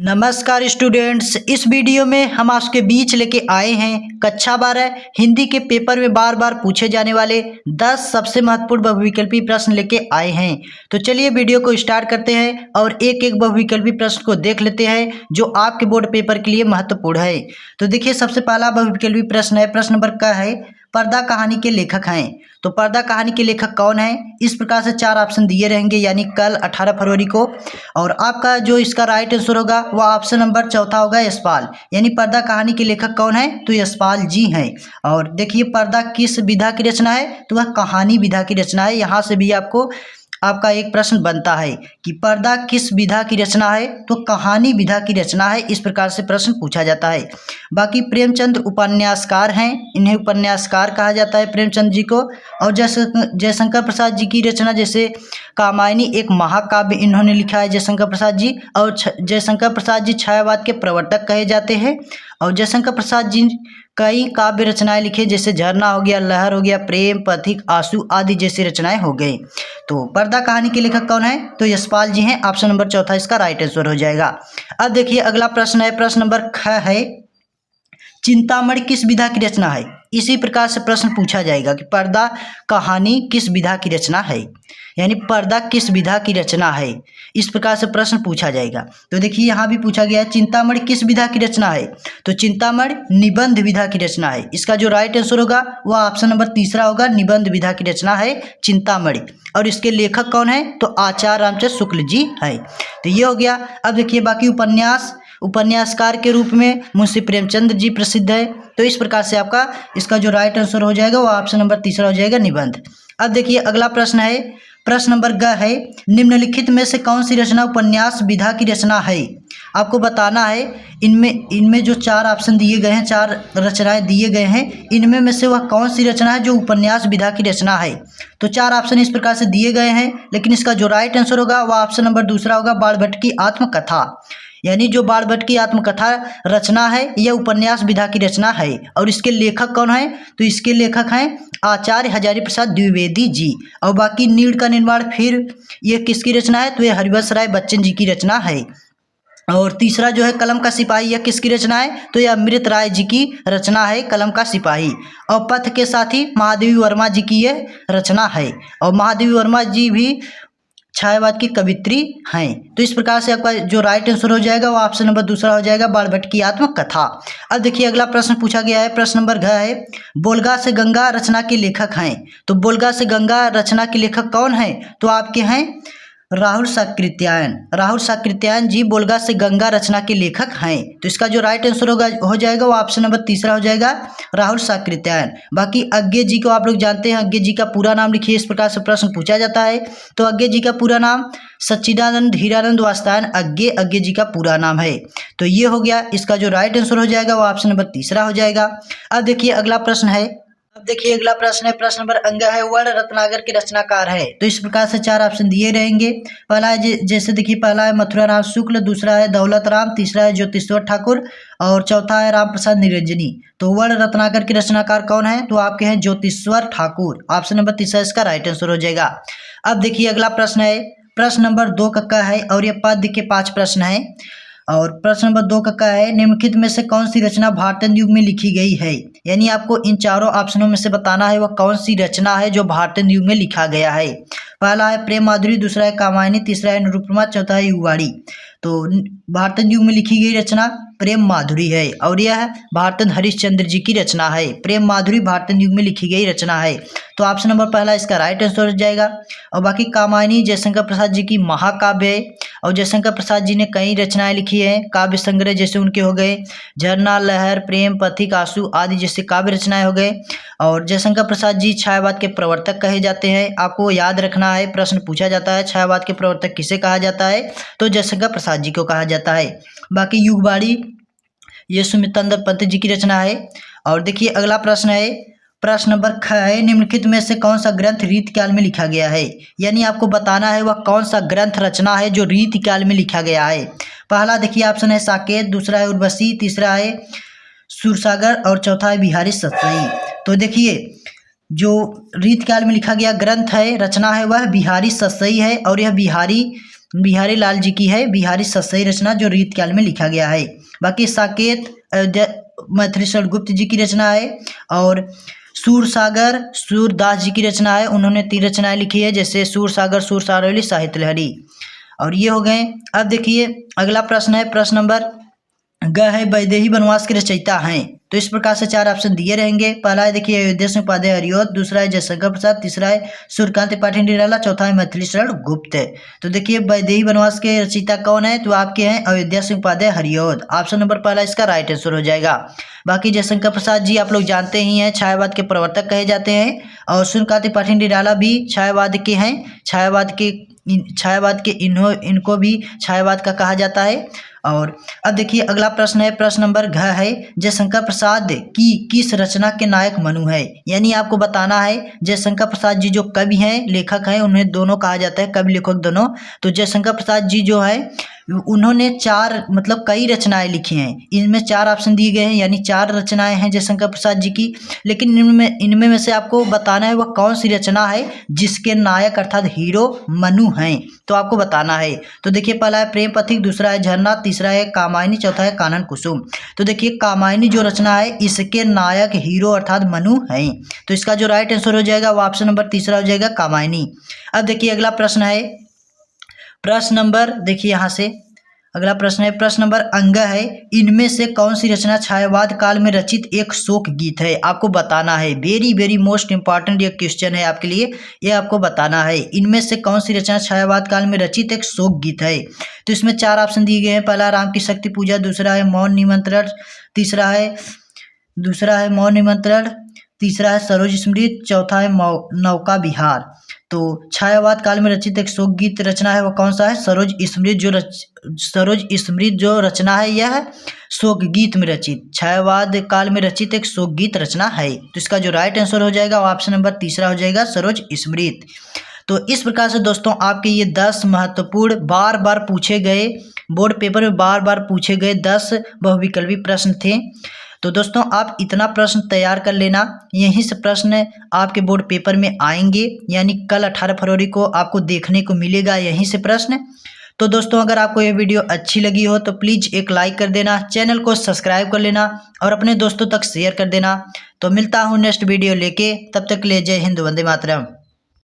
नमस्कार स्टूडेंट्स, इस वीडियो में हम आपके बीच लेके आए हैं कक्षा 12 हिंदी के पेपर में बार बार पूछे जाने वाले 10 सबसे महत्वपूर्ण बहुविकल्पी प्रश्न लेके आए हैं। तो चलिए वीडियो को स्टार्ट करते हैं और एक एक बहुविकल्पी प्रश्न को देख लेते हैं जो आपके बोर्ड पेपर के लिए महत्वपूर्ण है। तो देखिए, सबसे पहला बहुविकल्पी प्रश्न है, प्रश्न नंबर क है, पर्दा कहानी के लेखक हैं। तो पर्दा कहानी के लेखक कौन है? इस प्रकार से 4 ऑप्शन दिए रहेंगे, यानी कल 18 फरवरी को। और आपका जो इसका राइट आंसर होगा वह ऑप्शन नंबर चौथा होगा, यशपाल। यानी पर्दा कहानी के लेखक कौन है? तो यशपाल जी हैं। और देखिए, पर्दा किस विधा की रचना है? तो वह कहानी विधा की रचना है। यहाँ से भी आपका एक प्रश्न बनता है कि पर्दा किस विधा की रचना है? तो कहानी विधा की रचना है। इस प्रकार से प्रश्न पूछा जाता है। बाकी प्रेमचंद उपन्यासकार हैं, इन्हें उपन्यासकार कहा जाता है प्रेमचंद जी को। और जयशंकर प्रसाद जी की रचना जैसे कामायनी एक महाकाव्य इन्होंने लिखा है, जयशंकर प्रसाद जी। और जयशंकर प्रसाद जी छायावाद के प्रवर्तक कहे जाते हैं। और जयशंकर प्रसाद जी कई काव्य रचनाएं लिखे, जैसे झरना हो गया, लहर हो गया, प्रेम, पथिक, आंसू आदि जैसी रचनाएं हो गई। तो पर्दा कहानी के लेखक कौन है? तो यशपाल जी हैं। ऑप्शन नंबर चौथा इसका राइट आंसर हो जाएगा। अब देखिए, अगला प्रश्न है, प्रश्न नंबर ख है, चिंतामणि किस विधा की रचना है? इसी प्रकार से प्रश्न पूछा जाएगा कि पर्दा कहानी किस विधा की रचना है, यानी पर्दा किस विधा की रचना है। इस प्रकार से प्रश्न पूछा जाएगा। तो देखिए, यहाँ भी पूछा गया है चिंतामणि किस विधा की रचना है? तो चिंतामणि निबंध विधा की रचना है। इसका जो राइट आंसर होगा वह ऑप्शन नंबर तीसरा होगा, निबंध विधा की रचना है चिंतामणि। और इसके लेखक कौन है? तो आचार्य रामचंद्र शुक्ल जी है। तो ये हो गया। अब देखिए, बाकी उपन्यासकार के रूप में मुंशी प्रेमचंद जी प्रसिद्ध है। तो इस प्रकार से आपका इसका जो राइट आंसर हो जाएगा वो ऑप्शन नंबर तीसरा हो जाएगा, निबंध। अब देखिए, अगला प्रश्न है, प्रश्न नंबर ग है, निम्नलिखित में से कौन सी रचना उपन्यास विधा की रचना है? आपको बताना है इनमें जो 4 ऑप्शन दिए गए हैं, 4 रचनाएं दिए गए हैं, इनमें में से वह कौन सी रचना है जो उपन्यास विधा की रचना है? तो 4 ऑप्शन इस प्रकार से दिए गए हैं, लेकिन इसका जो राइट आंसर होगा वह ऑप्शन नंबर दूसरा होगा, बाणभट्ट की आत्मकथा। यानी जो बाणभट्ट की आत्मकथा रचना है यह उपन्यास विधा की रचना है। और इसके लेखक कौन है? तो इसके लेखक हैं आचार्य हजारी प्रसाद द्विवेदी जी। और बाकी नीड़ का निर्माण फिर ये किसकी रचना है? तो ये हरिवंश राय बच्चन जी की रचना है। और तीसरा जो है कलम का सिपाही, यह किसकी रचना है? तो यह अमृत राय जी की रचना है, कलम का सिपाही। और पथ के साथी महादेवी वर्मा जी की यह रचना है। और महादेवी वर्मा जी भी छायावाद की कवित्री हैं। तो इस प्रकार से आपका जो राइट आंसर हो जाएगा वो ऑप्शन नंबर दूसरा हो जाएगा, बाणभट्ट की आत्मकथा। अब देखिए, अगला प्रश्न पूछा गया है, प्रश्न नंबर घ है, बोलगा से गंगा रचना के लेखक हैं। तो बोलगा से गंगा रचना के लेखक कौन है? तो आपके हैं राहुल साकृत्यायन जी बोलगा से गंगा रचना के लेखक हैं। तो इसका जो राइट आंसर हो जाएगा वो ऑप्शन नंबर तीसरा हो जाएगा, राहुल साकृत्यायन। बाकी अज्ञे जी को आप लोग जानते हैं, अज्ञे जी का पूरा नाम लिखिए, इस प्रकार से प्रश्न पूछा जाता है। तो अज्ञे जी का पूरा नाम सच्चिदानंद हीरानंद वात्स्यायन अज्ञे जी का पूरा नाम है। तो ये हो गया। इसका जो राइट आंसर हो जाएगा वो ऑप्शन नंबर तीसरा हो जाएगा। अब देखिए, अगला प्रश्न है, प्रश्न नंबर अंग है, वर्ण रत्नाकर के रचनाकार है। तो इस प्रकार से 4 ऑप्शन दिए रहेंगे। पहला है जैसे देखिए, पहला है मथुराराम शुक्ल, दूसरा है दौलत राम, तीसरा है ज्योतिश्वर ठाकुर और चौथा है राम प्रसाद निरंजनी। तो वर्ण रत्नाकर के रचनाकार कौन है? तो आपके हैं ज्योतिश्वर ठाकुर। ऑप्शन नंबर तीसरा इसका राइट आंसर हो जाएगा। अब देखिए, अगला प्रश्न है, प्रश्न नंबर 2 का है और ये पद्य के 5 प्रश्न है। और प्रश्न नंबर 2 का है, निम्नलिखित में से कौन सी रचना भारतीय युग में लिखी गई है? यानी आपको इन चारों ऑप्शनों में से बताना है वह कौन सी रचना है जो भारतीय युग में लिखा गया है। पहला है प्रेम माधुरी, दूसरा है कामायनी, तीसरा है निरुपमा, चौथा है युगवाणी। तो भारतीय युग में लिखी गई रचना प्रेम माधुरी है और यह भारतन हरिश्चंद्र जी की रचना है। प्रेम माधुरी भारतीय युग में लिखी गई रचना है। तो ऑप्शन नंबर पहला इसका राइट आंसर हो जाएगा। और बाकी कामायनी जयशंकर प्रसाद जी की महाकाव्य है। और जयशंकर प्रसाद जी ने कई रचनाएं लिखी हैं, काव्य संग्रह जैसे उनके हो गए, झरना, लहर, प्रेम, पथिक, आंसू आदि जैसे काव्य रचनाएं हो गए। और जयशंकर प्रसाद जी छायावाद के प्रवर्तक कहे जाते हैं। आपको याद रखना है, प्रश्न पूछा जाता है छायावाद के प्रवर्तक किसे कहा जाता है? तो जयशंकर प्रसाद जी को कहा जाता है। बाकी युगवाणी ये सुमितंद्र पंत जी की रचना है। और देखिए, अगला प्रश्न है, प्रश्न नंबर ख है, निम्नलिखित में से कौन सा ग्रंथ रीतिकाल में लिखा गया है? यानी आपको बताना है वह कौन सा ग्रंथ रचना है जो रीतिकाल में लिखा गया है। पहला देखिए ऑप्शन है साकेत, दूसरा है उर्वशी, तीसरा है सूरसागर और चौथा है बिहारी सतसई। तो देखिए, जो रीतिकाल में लिखा गया ग्रंथ है, रचना है, वह बिहारी सतसई है। और यह बिहारी बिहारी लाल जी की है बिहारी सतसई रचना, जो रीतकाल में लिखा गया है। बाकी साकेत अयोध्या मैथिली शरण गुप्त जी की रचना है। और सूरसागर सूरदास जी की रचना है, उन्होंने 3 रचनाएं लिखी है, जैसे सूरसागर, सूरसारवली, साहित्य लहरी। और ये हो गए। अब देखिए अगला प्रश्न है, प्रश्न नंबर ग है, वैदेही वनवास के रचयिता हैं। तो इस प्रकार से 4 ऑप्शन दिए रहेंगे। पहला है देखिए अयोध्या सिंह उपाध्याय हरिऔध, दूसरा है जयशंकर प्रसाद, तीसरा है सूर्यकांत त्रिपाठी निराला, चौथा है मैथिली शरण गुप्त। तो देखिए वैदेही वनवास के रचयिता कौन है, तो आपके हैं अयोध्या सिंह उपाध्याय हरिऔध। ऑप्शन नंबर पहला इसका राइट आंसर हो जाएगा। बाकी जयशंकर प्रसाद जी आप लोग जानते ही हैं, छायावाद के प्रवर्तक कहे जाते हैं। और सूर्यकांत त्रिपाठी निराला भी छायावाद के हैं, छायावाद के इनको भी छायावाद का कहा जाता है। और अब देखिए अगला प्रश्न है, प्रश्न नंबर घ है, जयशंकर प्रसाद की किस रचना के नायक मनु है। यानी आपको बताना है जयशंकर प्रसाद जी जो कवि हैं, लेखक हैं, उन्हें दोनों कहा जाता है, कवि लेखक दोनों। तो जयशंकर प्रसाद जी जो है उन्होंने 4 मतलब कई रचनाएं लिखी हैं। इनमें 4 ऑप्शन दिए गए हैं, यानी 4 रचनाएं हैं जयशंकर प्रसाद जी की। लेकिन इनमें में से आपको बताना है वह कौन सी रचना है जिसके नायक अर्थात हीरो मनु हैं, तो आपको बताना है। तो देखिए पहला है प्रेम पथिक, दूसरा है झरना, तीसरा है कामायनी, चौथा है कानन कुसुम। तो देखिए कामायनी जो रचना है इसके नायक हीरो अर्थात मनु हैं। तो इसका जो राइट आंसर हो जाएगा वो ऑप्शन नंबर तीसरा हो जाएगा, कामायनी। अब देखिए अगला प्रश्न है, प्रश्न नंबर देखिए यहाँ से अगला प्रश्न है, प्रश्न नंबर अंग है, इनमें से कौन सी रचना छायावाद काल में रचित एक शोक गीत है। आपको बताना है, वेरी वेरी मोस्ट इंपॉर्टेंट ये क्वेश्चन है आपके लिए, ये आपको बताना है इनमें से कौन सी रचना छायावाद काल में रचित एक शोक गीत है। तो इसमें 4 ऑप्शन दिए गए हैं। पहला राम की शक्ति पूजा, दूसरा है मौन निमंत्रण, तीसरा है मौन निमंत्रण, तीसरा है सरोज स्मृति, चौथा है नौका विहार। तो छायावाद काल में रचित एक शोक गीत रचना है वो कौन सा है, सरोज स्मृति जो रचना है यह शोक गीत में रचित, छायावाद काल में रचित एक शोक गीत रचना है। तो इसका जो राइट आंसर हो जाएगा वो ऑप्शन नंबर तीसरा हो जाएगा, सरोज स्मृति। तो इस प्रकार से दोस्तों आपके ये 10 महत्वपूर्ण बार बार पूछे गए, बोर्ड पेपर में बार बार पूछे गए 10 बहुविकल्पी प्रश्न थे। तो दोस्तों आप इतना प्रश्न तैयार कर लेना, यहीं से प्रश्न आपके बोर्ड पेपर में आएंगे, यानी कल 18 फरवरी को आपको देखने को मिलेगा यहीं से प्रश्न। तो दोस्तों अगर आपको ये वीडियो अच्छी लगी हो तो प्लीज़ एक लाइक कर देना, चैनल को सब्सक्राइब कर लेना और अपने दोस्तों तक शेयर कर देना। तो मिलता हूँ नेक्स्ट वीडियो लेके, तब तक के लिए जय हिंद, वंदे मातरम।